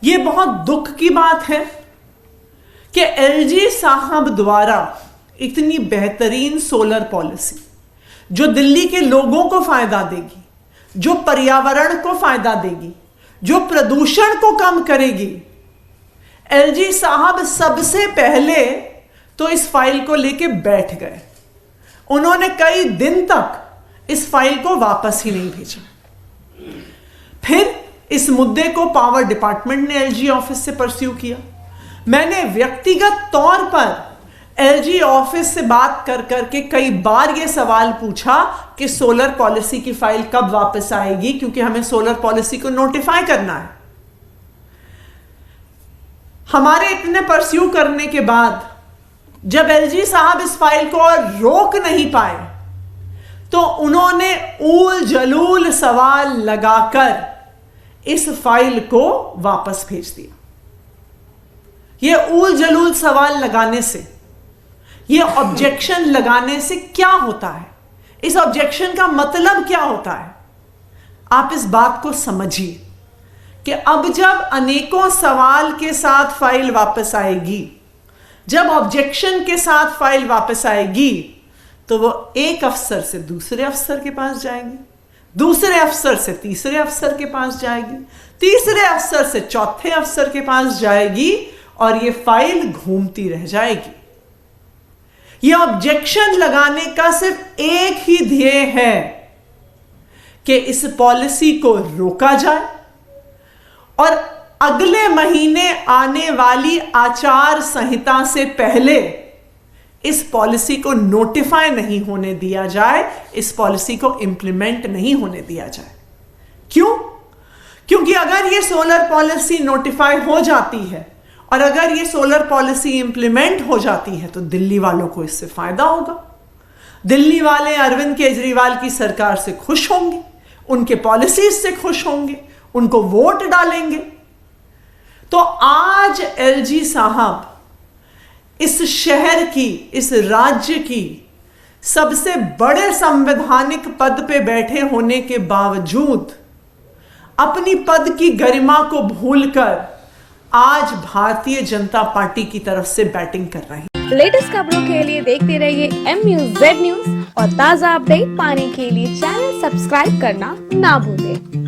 ये बहुत दुख की बात है कि एलजी साहब द्वारा इतनी बेहतरीन सोलर पॉलिसी जो दिल्ली के लोगों को फायदा देगी, जो पर्यावरण को फायदा देगी, जो प्रदूषण को कम करेगी, एलजी साहब सबसे पहले तो इस फाइल को लेके बैठ गए। उन्होंने कई दिन तक इस फाइल को वापस ही नहीं भेजा। फिर इस मुद्दे को पावर डिपार्टमेंट ने एलजी ऑफिस से परस्यू किया। मैंने व्यक्तिगत तौर पर एलजी ऑफिस से बात कर करके कई बार यह सवाल पूछा कि सोलर पॉलिसी की फाइल कब वापस आएगी, क्योंकि हमें सोलर पॉलिसी को नोटिफाई करना है। हमारे इतने परस्यू करने के बाद जब एलजी साहब इस फाइल को और रोक नहीं पाए तो उन्होंने ऊल जलूल सवाल लगाकर इस फाइल को वापस भेज दिया। यह ऊल जलूल सवाल लगाने से, यह ऑब्जेक्शन लगाने से क्या होता है, इस ऑब्जेक्शन का मतलब क्या होता है, आप इस बात को समझिए कि अब जब अनेकों सवाल के साथ फाइल वापस आएगी, जब ऑब्जेक्शन के साथ फाइल वापस आएगी, तो वो एक अफसर से दूसरे अफसर के पास जाएगी, दूसरे अफसर से तीसरे अफसर के पास जाएगी, तीसरे अफसर से चौथे अफसर के पास जाएगी और ये फाइल घूमती रह जाएगी। ये ऑब्जेक्शन लगाने का सिर्फ एक ही ध्येय है कि इस पॉलिसी को रोका जाए और अगले महीने आने वाली आचार संहिता से पहले इस पॉलिसी को नोटिफाई नहीं होने दिया जाए, इस पॉलिसी को इंप्लीमेंट नहीं होने दिया जाए। क्यों? क्योंकि अगर ये सोलर पॉलिसी नोटिफाई हो जाती है और अगर ये सोलर पॉलिसी इंप्लीमेंट हो जाती है तो दिल्ली वालों को इससे फायदा होगा। दिल्ली वाले अरविंद केजरीवाल की सरकार से खुश होंगे, उनके पॉलिसीज से खुश होंगे, उनको वोट डालेंगे। तो आज एलजी साहब इस शहर की, इस राज्य की सबसे बड़े संवैधानिक पद पे बैठे होने के बावजूद अपनी पद की गरिमा को भूलकर आज भारतीय जनता पार्टी की तरफ से बैटिंग कर रहे हैं। लेटेस्ट खबरों के लिए देखते रहिए MUZ न्यूज और ताज़ा अपडेट पाने के लिए चैनल सब्सक्राइब करना ना भूलें।